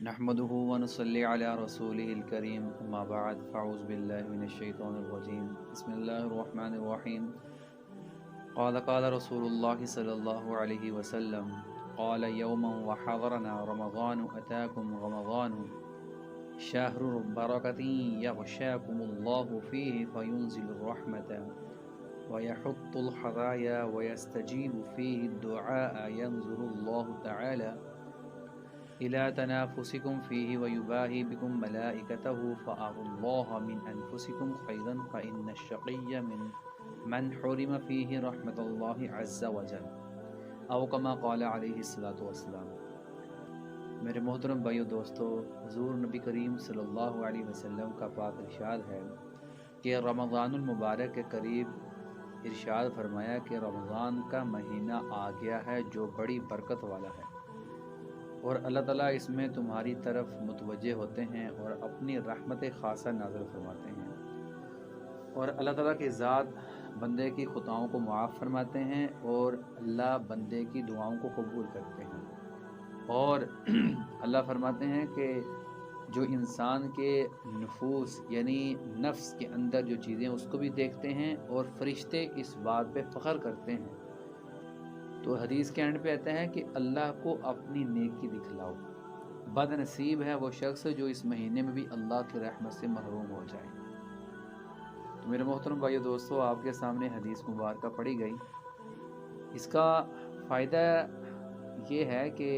नहमदुहु व नुसल्ली अला रसूलिहिल करीम अम्मा बाद फ़अऊज़ु बिल्लाहि मिनश शैतानिर रजीम बिस्मिल्लाहिर रहमानिर रहीम क़ाल रसूलुल्लाहि सल्लल्लाहु अलैहि वसल्लम क़ाल यौमन व हज़रना रमज़ानु अताकुम रमज़ानु शहरुर बरकतिन यग़शाकुमुल्लाहु फ़ीहि फ़युनज़िलुर रहमता व यहुत्तुल हज़ाया व यस्तजीबु फ़ीहि दुआ यंज़ुरुल्लाहु तआला इला तनाफुसिकुम फ़ीहि व युबाही बिकुम मलाइकतहु फ़अरुल्लाह मिन अनफुसिकुम खैरन फ़इन्नश शक़िय्य मिन मन हुरिम फ़ीहि रहमतुल्लाहि अज़्ज़ा व जल औ कमा क़ाल अलैहिस्सलातु वस्सलाम। मेरे मोहतरम भाइयों दोस्तों, हुज़ूर नबी करीम सल्लल्लाहु अलैहि वसल्लम का पाक इरशाद है कि रमज़ानुल मुबारक के करीब इरशाद फरमाया कि रमज़ान का महीना आ गया है जो बड़ी बरकत वाला है और अल्लाह ताला इसमें तुम्हारी तरफ मुतवज्जे होते हैं और अपनी रहमत खासा नाज़िल फरमाते हैं और अल्लाह ताला की ज़ात बंदे की ख़ुताओं को मुआफ़ फरमाते हैं और अल्लाह बंदे की दुआओं को कबूल करते हैं। और अल्लाह फरमाते हैं कि जो इंसान के नफूस यानी नफ्स के अंदर जो चीज़ें उसको भी देखते हैं और फरिश्ते इस बात पे फ़ख्र करते हैं। तो हदीस के एंड पे आता है कि अल्लाह को अपनी नेकी दिखलाओ, बदनसीब है वो शख्स जो इस महीने में भी अल्लाह की रहमत से महरूम हो जाए। तो मेरे मोहतरम भाइयों दोस्तों, आपके सामने हदीस मुबारक पढ़ी गई। इसका फ़ायदा ये है कि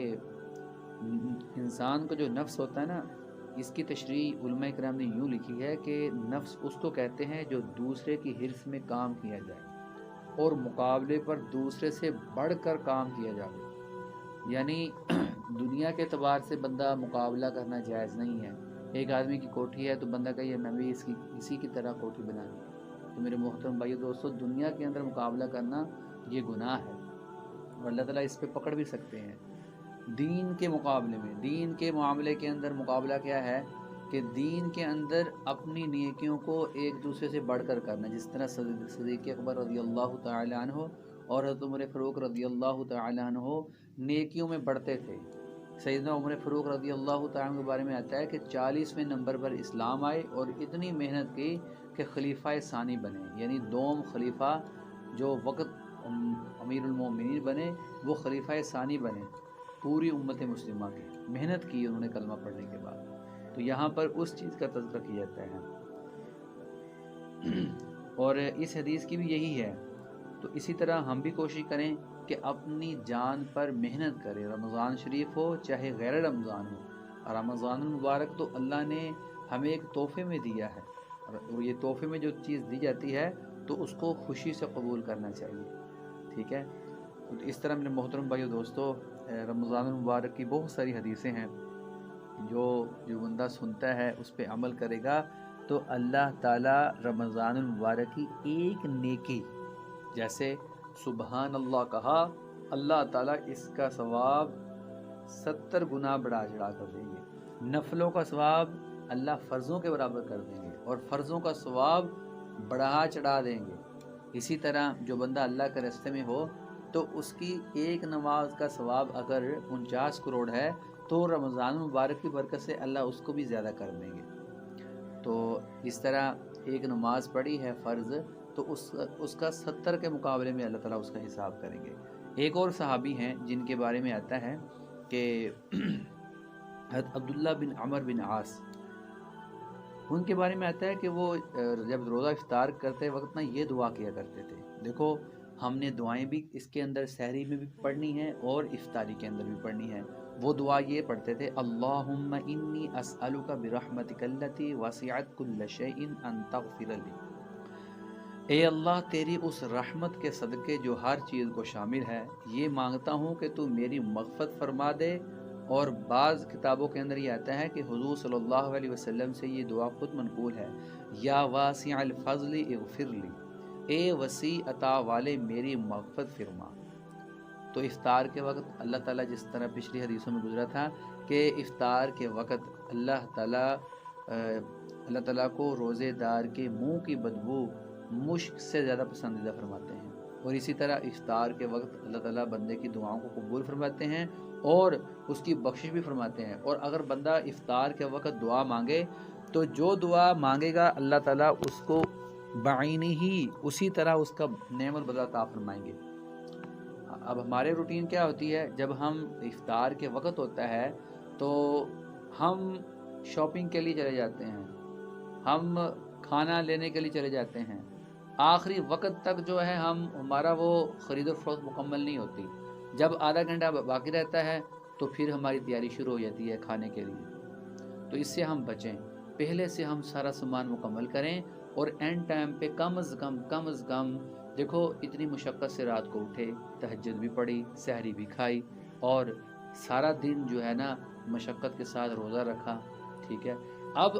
इंसान का जो नफ्स होता है ना, इसकी तशरीह उलमा इकराम ने यूँ लिखी है कि नफ्स उसको कहते हैं जो दूसरे की हिर्स में काम किया जाए और मुकाबले पर दूसरे से बढ़कर काम किया जाए। यानी दुनिया के एतबार से बंदा मुकाबला करना जायज़ नहीं है। एक आदमी की कोठी है तो बंदा कहिए मैं भी इसी की तरह कोठी बनानी है। तो मेरे मोहतरम भाइयों दोस्तों, दुनिया के अंदर मुकाबला करना ये गुनाह है और अल्लाह ताला इस पे पकड़ भी सकते हैं। दीन के मुकाबले में, दीन के मामले के अंदर मुकाबला क्या है कि दीन के अंदर अपनी नेकियों को एक दूसरे से बढ़कर करना। जिस तरह सदीक़ अकबर रज़ियल्लाहु तआला अन्हु और हज़रत उमर फ़ारूक रज़ियल्लाहु तआला अन्हु नेकियों में बढ़ते थे। सैयदना उमर फ़ारूक रज़ियल्लाहु तआला अन्हु के बारे में आता है कि 40वें नंबर पर इस्लाम आए और इतनी मेहनत की कि खलीफ़ा सानी बने, यानी दोम खलीफ़ा जो वक़्त अमीरुल मोमिनीन बने वो खलीफ़ा सानी बने पूरी उम्मत मुस्लिमा की। मेहनत की उन्होंने कलमा पढ़ने के बाद। तो यहाँ पर उस चीज़ का तज़किरा किया जाता है और इस हदीस की भी यही है। तो इसी तरह हम भी कोशिश करें कि अपनी जान पर मेहनत करें। रमज़ान शरीफ हो चाहे गैर रमज़ान हो, रमज़ान मुबारक तो अल्लाह ने हमें एक तोहफ़े में दिया है और ये तोहफ़े में जो चीज़ दी जाती है तो उसको खुशी से कबूल करना चाहिए। ठीक है। तो इस तरह मेरे मोहतरम भाइयों दोस्तों, रमज़ान मुबारक की बहुत सारी हदीसें हैं जो बंदा सुनता है उस पर अमल करेगा तो अल्लाह ताला रमज़ान मुबारक की एक नेकी, जैसे सुबहान अल्लाह कहा, अल्लाह ताला इसका सवाब 70 गुना बढ़ा चढ़ा कर देंगे। नफलों का सवाब अल्लाह फ़र्ज़ों के बराबर कर देंगे और फ़र्ज़ों का सवाब बढ़ा चढ़ा देंगे। इसी तरह जो बंदा अल्लाह के रास्ते में हो तो उसकी एक नमाज का सवाब अगर 49 करोड़ है तो रमज़ान मुबारक की बरकत से अल्लाह उसको भी ज़्यादा कर देंगे। तो इस तरह एक नमाज पढ़ी है फ़र्ज़ तो उसका 70 के मुकाबले में अल्लाह ताला उसका हिसाब करेंगे। एक और सहाबी हैं जिनके बारे में आता है कि हज़रत अब्दुल्ला बिन अमर बिन आस, उनके बारे में आता है कि वो जब रोज़ा इफ्तार करते वक्त ना ये दुआ किया करते थे। देखो, हमने दुआएं भी इसके अंदर सहरी में भी पढ़नी है और इफ्तारी के अंदर भी पढ़नी है। वो दुआ ये पढ़ते थे, अल्लाहुम्मा इन्नी अस्अलुका बिरहमतिकल्लती वसिअत कुल्ल शैइन अन तग़फ़िर ली। ए अल्लाह, तेरी उस रहमत के सदक़े जो हर चीज़ को शामिल है, ये मांगता हूँ कि तू मेरी मग़फ़रत फरमा दे। और बाज़ किताबों के अंदर ये आता है कि हुज़ूर सल्लल्लाहु अलैहि वसल्लम से ये दुआ खुद मनक़ूल है, या वासिअल फ़ज़्ल इग़फ़िर ली, ए वसी अता वाले मेरी मग़फ़रत फरमा। तो इफ़्तार के वक्त अल्लाह ताला, जिस तरह पिछली हदीसों में गुजरा था कि इफ़्तार के वक्त अल्लाह ताला को रोज़ेदार के मुँह की बदबू मुश्क से ज़्यादा पसंदीदा फरमाते हैं। और इसी तरह इफ़्तार के वक्त अल्लाह ताला बंदे की दुआओं को कबूल फरमाते हैं اور اس کی بخشش بھی فرماتے ہیں۔ اور اگر بندہ افطار کے وقت دعا مانگے تو جو دعا مانگے گا اللہ تعالیٰ اس کو بعینی ہی اسی طرح اس کا نعم البدل عطا فرمائیں گے۔ اب ہمارے روٹین کیا ہوتی ہے، جب ہم افطار کے وقت ہوتا ہے تو ہم شاپنگ کے لیے چلے جاتے ہیں، ہم کھانا لینے کے لیے چلے جاتے ہیں، آخری وقت تک جو ہے ہمارا وہ خرید و فروخت مکمل نہیں ہوتی۔ جب آدھا گھنٹہ باقی رہتا ہے تو پھر ہماری تیاری شروع ہو جاتی ہے کھانے کے لیے۔ تو اس سے ہم بچیں، پہلے سے ہم سارا سامان مکمل کریں اور اینڈ ٹائم پہ کم از کم دیکھو اتنی مشقت سے رات کو اٹھے، تہجد بھی پڑھی، سحری بھی کھائی اور سارا دن جو ہے نا مشقت کے ساتھ روزہ رکھا، ٹھیک ہے۔ اب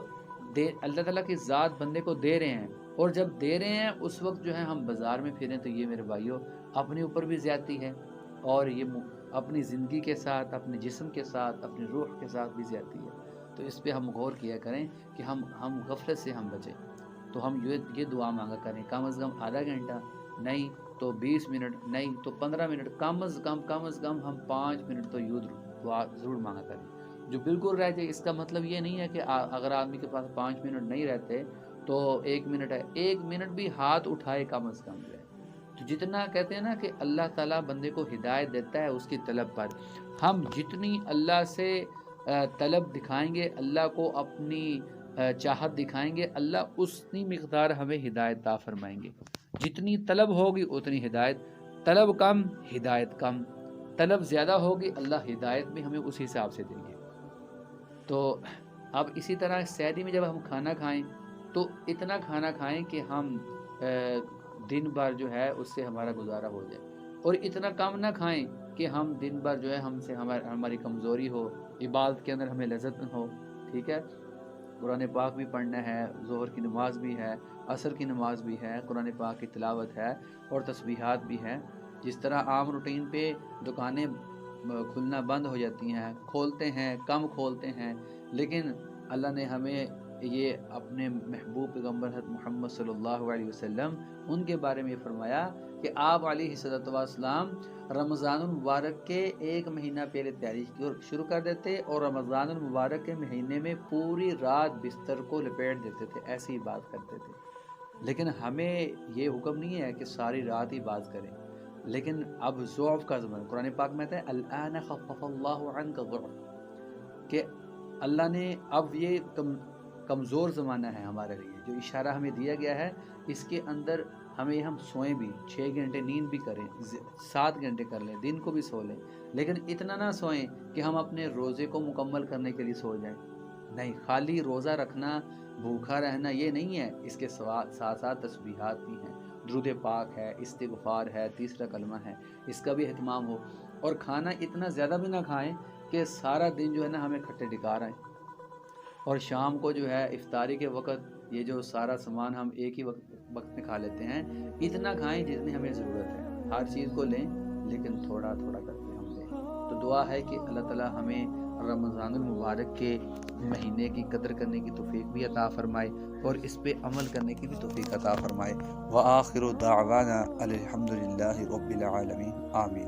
اللہ تعالیٰ کی ذات بندے کو دے رہے ہیں، اور جب دے رہے ہیں اس وقت جو ہے ہم بازار میں پھریں تو یہ میرے بھائیوں اپنے اوپر بھی زیادتی ہے، اور یہ اپنی زندگی کے ساتھ، اپنے جسم کے ساتھ، اپنی روح کے ساتھ بھی زیادتی ہے۔ تو اس پہ ہم غور کیا کریں کہ ہم غفلت سے ہم بچیں۔ تو ہم یہ دعا مانگا کریں، کم از کم آدھا گھنٹہ نہیں تو 20 منٹ نہیں تو 15 منٹ، کم از کم ہم 5 منٹ تو یوں دعا ضرور مانگا کریں۔ جو بالکل رہ جائے اس کا مطلب یہ نہیں ہے کہ اگر آدمی کے پاس 5 منٹ نہیں رہتے تو 1 منٹ ہے، 1 منٹ بھی ہاتھ اٹھائے کم از کم جو ہے۔ تو جتنا کہتے ہیں نا کہ اللہ تعالیٰ بندے کو ہدایت دیتا ہے اس کی طلب پر، ہم جتنی اللہ سے طلب دکھائیں گے، اللہ کو اپنی چاہت دکھائیں گے، اللہ اتنی مقدار ہمیں ہدایت عطا فرمائیں گے۔ جتنی طلب ہوگی اتنی ہدایت، طلب کم ہدایت کم، طلب زیادہ ہوگی اللہ ہدایت بھی ہمیں اسی حساب سے دیں گے۔ تو اب اسی طرح سحری میں جب ہم کھانا کھائیں تو اتنا کھانا کھائیں کہ ہم دن بھر جو ہے اس سے ہمارا گزارا ہو جائے، اور اتنا کم نہ کھائیں کہ ہم دن بھر جو ہے ہماری کمزوری ہو، عبادت کے اندر ہمیں لذت نہ ہو، ٹھیک ہے۔ قرآن پاک بھی پڑھنا ہے، ظہر کی نماز بھی ہے، عصر کی نماز بھی ہے، قرآن پاک کی تلاوت ہے اور تسبیحات بھی ہیں۔ جس طرح عام روٹین پہ دکانیں کھلنا بند ہو جاتی ہیں، کھولتے ہیں کم کھولتے ہیں، لیکن اللہ نے ہمیں یہ اپنے محبوب پیغمبر حضرت محمد صلی اللہ علیہ وسلم ان کے بارے میں فرمایا کہ آپ علیہ الصلوۃ والسلام رمضان المبارک کے 1 مہینہ پہلے تیاری شروع کر دیتے اور رمضان المبارک کے مہینے میں پوری رات بستر کو لپیٹ دیتے تھے، ایسی ہی بات کرتے تھے۔ لیکن ہمیں یہ حکم نہیں ہے کہ ساری رات ہی بات کریں، لیکن اب ضعف کا زمانہ، قرآن پاک میں کہتا ہے الآن خفف اللہ عنک الضعف، کہ اللہ نے اب یہ کمزور زمانہ ہے ہمارے لیے، جو اشارہ ہمیں دیا گیا ہے اس کے اندر ہم سوئیں بھی، 6 گھنٹے نیند بھی کریں، 7 گھنٹے کر لیں، دن کو بھی سو لیں، لیکن اتنا نہ سوئیں کہ ہم اپنے روزے کو مکمل کرنے کے لیے سو جائیں۔ نہیں، خالی روزہ رکھنا، بھوکھا رہنا یہ نہیں ہے، اس کے ساتھ ساتھ تسبیحات بھی ہیں، درود پاک ہے، استغفار ہے، تیسرا کلمہ ہے، اس کا بھی اہتمام ہو۔ اور کھانا اتنا زیادہ بھی نہ کھائیں کہ سارا دن جو ہے نا ہمیں کھٹے ڈکار آئیں، اور شام کو جو ہے افطاری کے وقت یہ جو سارا سامان ہم ایک ہی وقت میں کھا لیتے ہیں، اتنا کھائیں جتنی ہمیں ضرورت ہے، ہر چیز کو لیں لیکن تھوڑا تھوڑا کر کے ہم لیں۔ تو دعا ہے کہ اللہ تعالیٰ ہمیں رمضان المبارک کے مہینے کی قدر کرنے کی توفیق بھی عطا فرمائے اور اس پہ عمل کرنے کی بھی توفیق عطا فرمائے۔ وآخر دعوانا الحمدللہ رب العالمین، آمین۔